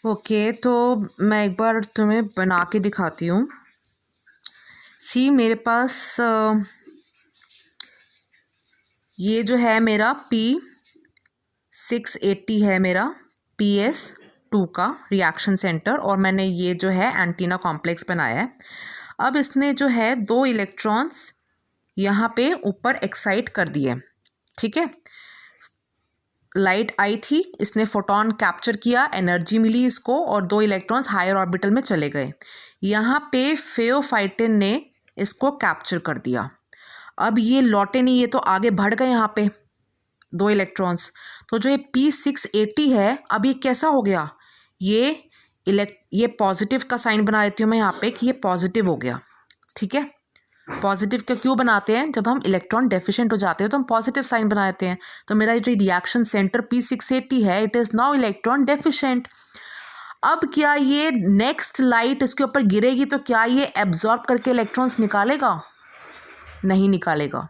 Okay, तो मैं एक बार तुम्हें बना के दिखाती हूँ। सी मेरे पास ये जो है मेरा P680 है मेरा PS2 का रिएक्शन सेंटर, और मैंने ये जो है एंटीना कॉम्प्लेक्स बनाया है। अब इसने जो है 2 इलेक्ट्रॉन्स यहाँ पे ऊपर एक्साइट कर दिए, ठीक है। लाइट आई थी, इसने फोटोन कैप्चर किया, एनर्जी मिली इसको, और 2 इलेक्ट्रॉन्स हायर ऑर्बिटल में चले गए। यहाँ पे फेओफाइटिन ने इसको कैप्चर कर दिया। अब ये लौटे नहीं, ये तो आगे बढ़ गए यहाँ पे 2 इलेक्ट्रॉन्स। तो जो ये P680 है, अब ये कैसा हो गया, ये पॉजिटिव का साइन बना देती हूँ मैं यहाँ पे कि ये पॉजिटिव हो गया, ठीक है। पॉजिटिव का क्यों बनाते हैं, जब हम इलेक्ट्रॉन डेफिशिएंट हो जाते हैं तो हम पॉजिटिव साइन बना देते हैं। तो मेरा जो रिएक्शन सेंटर P680 है, it is now electron deficient. अब क्या ये नेक्स्ट लाइट इसके ऊपर गिरेगी तो क्या ये एब्जॉर्ब करके इलेक्ट्रॉन्स निकालेगा? नहीं निकालेगा।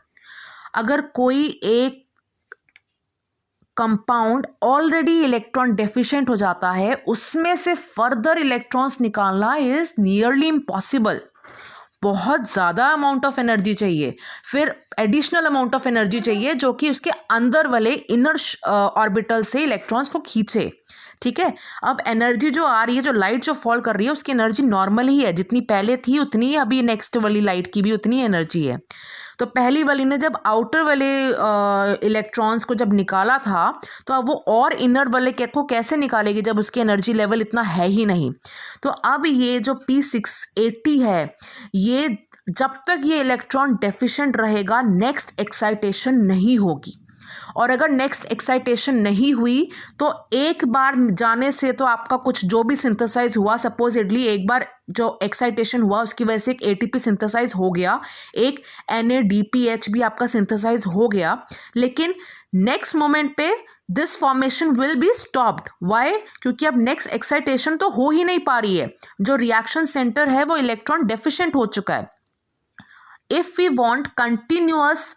अगर कोई एक कंपाउंड ऑलरेडी इलेक्ट्रॉन डेफिशिएंट हो जाता है, उसमें से फर्दर इलेक्ट्रॉन्स निकालना इज नियरली इम्पॉसिबल। बहुत ज़्यादा अमाउंट ऑफ एनर्जी चाहिए, फिर एडिशनल अमाउंट ऑफ एनर्जी चाहिए जो कि उसके अंदर वाले इनर ऑर्बिटल से इलेक्ट्रॉन्स को खींचे, ठीक है। अब एनर्जी जो आ रही है, जो लाइट जो फॉल कर रही है, उसकी एनर्जी नॉर्मल ही है, जितनी पहले थी उतनी ही अभी नेक्स्ट वाली लाइट की भी उतनी एनर्जी है। तो पहली वाली ने जब आउटर वाले इलेक्ट्रॉन्स को जब निकाला था, तो अब वो और इनर वाले को कैसे निकालेगी जब उसकी एनर्जी लेवल इतना है ही नहीं। तो अब ये जो P680 है, ये जब तक ये इलेक्ट्रॉन डेफिशिएंट रहेगा, नेक्स्ट एक्साइटेशन नहीं होगी। और अगर नेक्स्ट एक्साइटेशन नहीं हुई तो एक बार जाने से तो आपका कुछ जो भी सिंथेसाइज हुआ, सपोजिटली एक बार जो एक्साइटेशन हुआ उसकी वजह से एक ATP सिंथेसाइज हो गया, एक NADPH भी आपका सिंथेसाइज हो गया, लेकिन नेक्स्ट मोमेंट पे this formation will be stopped. Why? क्योंकि अब नेक्स्ट एक्साइटेशन तो हो ही नहीं पा रही है, जो रिएक्शन सेंटर है वो इलेक्ट्रॉन डेफिशिएंट हो चुका है। If we want continuous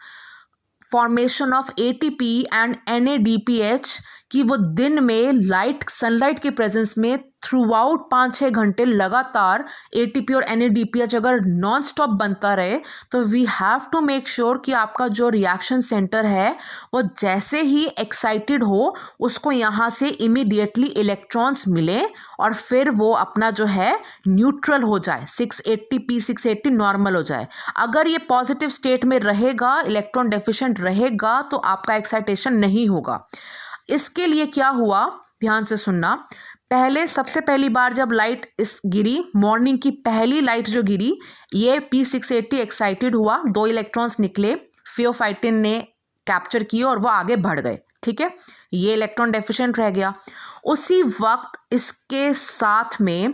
formation of ATP and NADPH कि वो दिन में सनलाइट के प्रेजेंस में थ्रू आउट 5-6 घंटे लगातार ATP और NADPH अगर नॉन स्टॉप बनता रहे, तो we have to make sure कि आपका जो रिएक्शन सेंटर है वो जैसे ही एक्साइटेड हो, उसको यहाँ से इमीडिएटली इलेक्ट्रॉन्स मिले और फिर वो अपना जो है न्यूट्रल हो जाए, P680 नॉर्मल हो जाए। अगर ये पॉजिटिव स्टेट में रहेगा, इलेक्ट्रॉन डेफिशिएंट रहेगा, तो आपका एक्साइटेशन नहीं होगा। इसके लिए क्या हुआ, ध्यान से सुनना। पहले सबसे पहली बार जब लाइट इस गिरी, मॉर्निंग की पहली लाइट जो गिरी, ये P680 एक्साइटेड हुआ, 2 इलेक्ट्रॉन्स निकले, फेओफाइटिन ने कैप्चर किए और वो आगे बढ़ गए, ठीक है। ये इलेक्ट्रॉन डेफिशिएंट रह गया। उसी वक्त इसके साथ में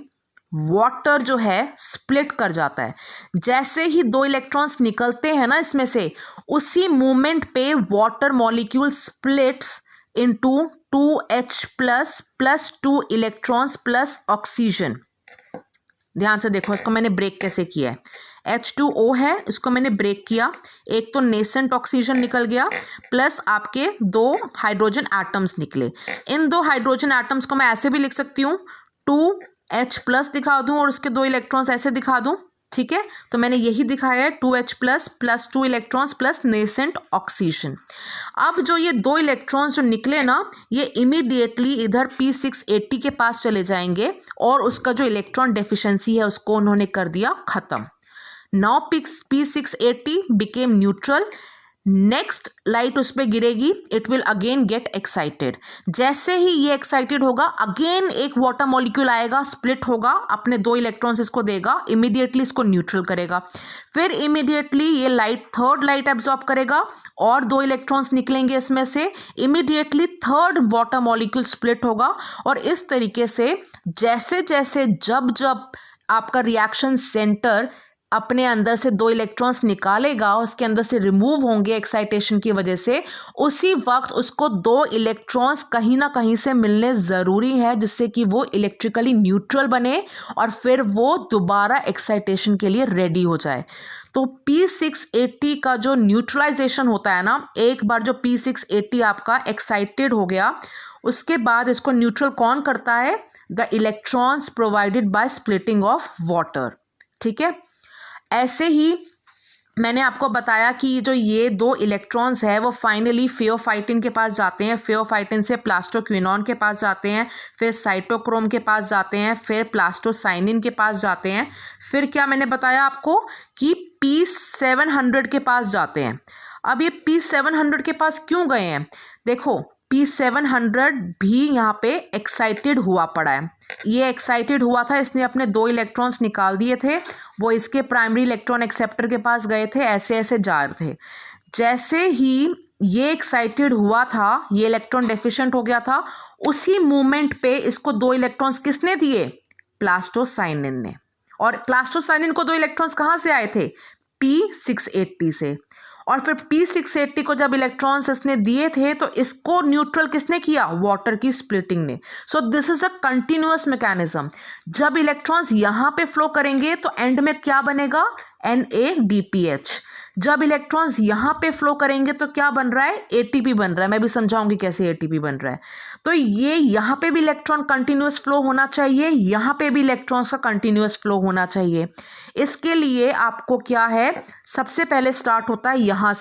वाटर जो है स्प्लिट कर जाता है। जैसे ही 2 इलेक्ट्रॉन्स निकलते हैं ना इसमें से, उसी मोमेंट पे water molecule splits into 2H plus 2 electrons plus oxygen. ध्यान से देखो, इसको मैंने ब्रेक कैसे किया है। H2O है, इसको मैंने ब्रेक किया, एक तो नेसेंट ऑक्सीजन निकल गया, प्लस आपके 2 हाइड्रोजन एटम्स निकले। इन 2 हाइड्रोजन एटम्स को मैं ऐसे भी लिख सकती हूँ, 2H प्लस दिखा दूँ और उसके 2 इलेक्ट्रॉन्स ऐसे दिखा दूँ, ठीक है। तो मैंने यही दिखाया है, 2H plus 2 electrons plus nascent oxygen. अब जो ये 2 इलेक्ट्रॉन्स जो निकले ना, ये इमीडिएटली इधर P680 के पास चले जाएंगे और उसका जो इलेक्ट्रॉन डेफिशिएंसी है उसको उन्होंने कर दिया खत्म। Now P680 became neutral. Next light उस पर गिरेगी, it will again get excited. जैसे ही ये एक्साइटेड होगा, अगेन एक वाटर मॉलिक्यूल आएगा, स्प्लिट होगा, अपने 2 इलेक्ट्रॉन्स इसको देगा, इमीडिएटली इसको न्यूट्रल करेगा। फिर इमीडिएटली ये लाइट थर्ड लाइट एब्जॉर्ब करेगा और 2 इलेक्ट्रॉन्स निकलेंगे इसमें से, immediately third water molecule split होगा। और इस तरीके से जैसे जैसे जब जब आपका रिएक्शन सेंटर अपने अंदर से 2 इलेक्ट्रॉन्स निकालेगा, उसके अंदर से रिमूव होंगे एक्साइटेशन की वजह से, उसी वक्त उसको 2 इलेक्ट्रॉन्स कहीं ना कहीं से मिलने ज़रूरी है, जिससे कि वो इलेक्ट्रिकली न्यूट्रल बने और फिर वो दोबारा एक्साइटेशन के लिए रेडी हो जाए। तो P680 का जो न्यूट्रलाइजेशन होता है ना, एक बार जो P680 आपका एक्साइटेड हो गया, उसके बाद इसको न्यूट्रल कौन करता है? The electrons provided by splitting of water. ठीक है, ऐसे ही मैंने आपको बताया कि जो ये दो इलेक्ट्रॉन्स है वो फाइनली फेओफाइटिन के पास जाते हैं, फेओफाइटिन से प्लास्टोक्विनोन के पास जाते हैं, फिर साइटोक्रोम के पास जाते हैं, फिर प्लास्टोसाइनिन के पास जाते हैं, फिर क्या मैंने बताया आपको कि P700 के पास जाते हैं। अब ये P700 के पास क्यों गए हैं? देखो, P700 भी यहाँ पे एक्साइटेड हुआ पड़ा है। ये एक्साइटेड हुआ था, इसने अपने 2 इलेक्ट्रॉन्स निकाल दिए थे, वो इसके प्राइमरी इलेक्ट्रॉन एक्सेप्टर के पास गए थे, ऐसे ऐसे जा रहे थे। जैसे ही ये एक्साइटेड हुआ था, ये इलेक्ट्रॉन डेफिशिएंट हो गया था, उसी मूवमेंट पे इसको 2 इलेक्ट्रॉन्स किसने दिए? प्लास्टोसाइनिन ने। और प्लास्टोसाइनिन को 2 इलेक्ट्रॉन्स कहाँ से आए थे? P680 से। और फिर P680 को जब इलेक्ट्रॉन्स इसने दिए थे तो इसको न्यूट्रल किसने किया? वाटर की स्प्लिटिंग ने। So this is a continuous mechanism. जब इलेक्ट्रॉन्स यहाँ पे फ्लो करेंगे तो एंड में क्या बनेगा? NADPH। जब इलेक्ट्रॉन्स यहाँ पे फ्लो करेंगे तो क्या बन रहा है? ATP बन रहा है। मैं भी समझाऊंगी कैसे ATP बन रहा है। तो ये यहाँ पे भी इलेक्ट्रॉन कंटिन्यूअस फ्लो होना चाहिए, यहाँ पे भी इलेक्ट्रॉन्स का कंटिन्यूअस फ्लो होना चाहिए। इसके लिए आपको क्या है, सबसे पहले स्टार्ट होता है यहाँ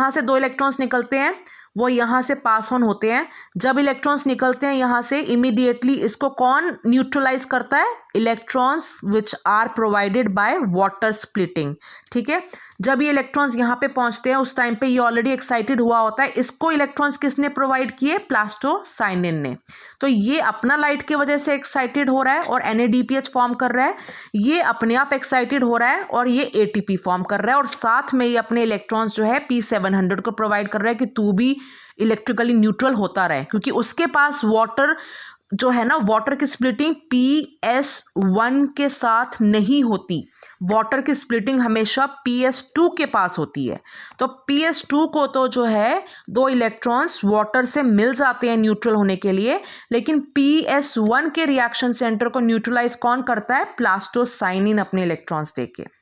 से 2 इलेक्ट्रॉन्स निकलते हैं, वो यहाँ से पास ऑन होते हैं। जब इलेक्ट्रॉन्स निकलते हैं यहाँ से, इमीडिएटली इसको कौन न्यूट्रलाइज करता है? Electrons which are provided by water splitting. ठीक है, जब ये इलेक्ट्रॉन्स यहाँ पे पहुँचते हैं उस टाइम पे ये ऑलरेडी एक्साइटेड हुआ होता है, इसको इलेक्ट्रॉन्स किसने प्रोवाइड किए? प्लास्टोसाइनिन ने। तो ये अपना लाइट की वजह से एक्साइटेड हो रहा है और NADPH फॉर्म कर रहा है, ये अपने आप एक्साइटेड हो रहा है और ये ATP फॉर्म कर रहा है, और साथ में ये अपने इलेक्ट्रॉन्स जो है P700 को प्रोवाइड कर रहा है कि तू भी इलेक्ट्रिकली न्यूट्रल होता रहे, क्योंकि उसके पास वाटर जो है ना, वाटर की स्प्लिटिंग PS1 के साथ नहीं होती, वाटर की स्प्लिटिंग हमेशा PS2 के पास होती है। तो PS2 को तो जो है 2 इलेक्ट्रॉन्स वाटर से मिल जाते हैं न्यूट्रल होने के लिए, लेकिन PS1 के रिएक्शन सेंटर को न्यूट्रलाइज कौन करता है? प्लास्टोसाइनिन अपने इलेक्ट्रॉन्स देके।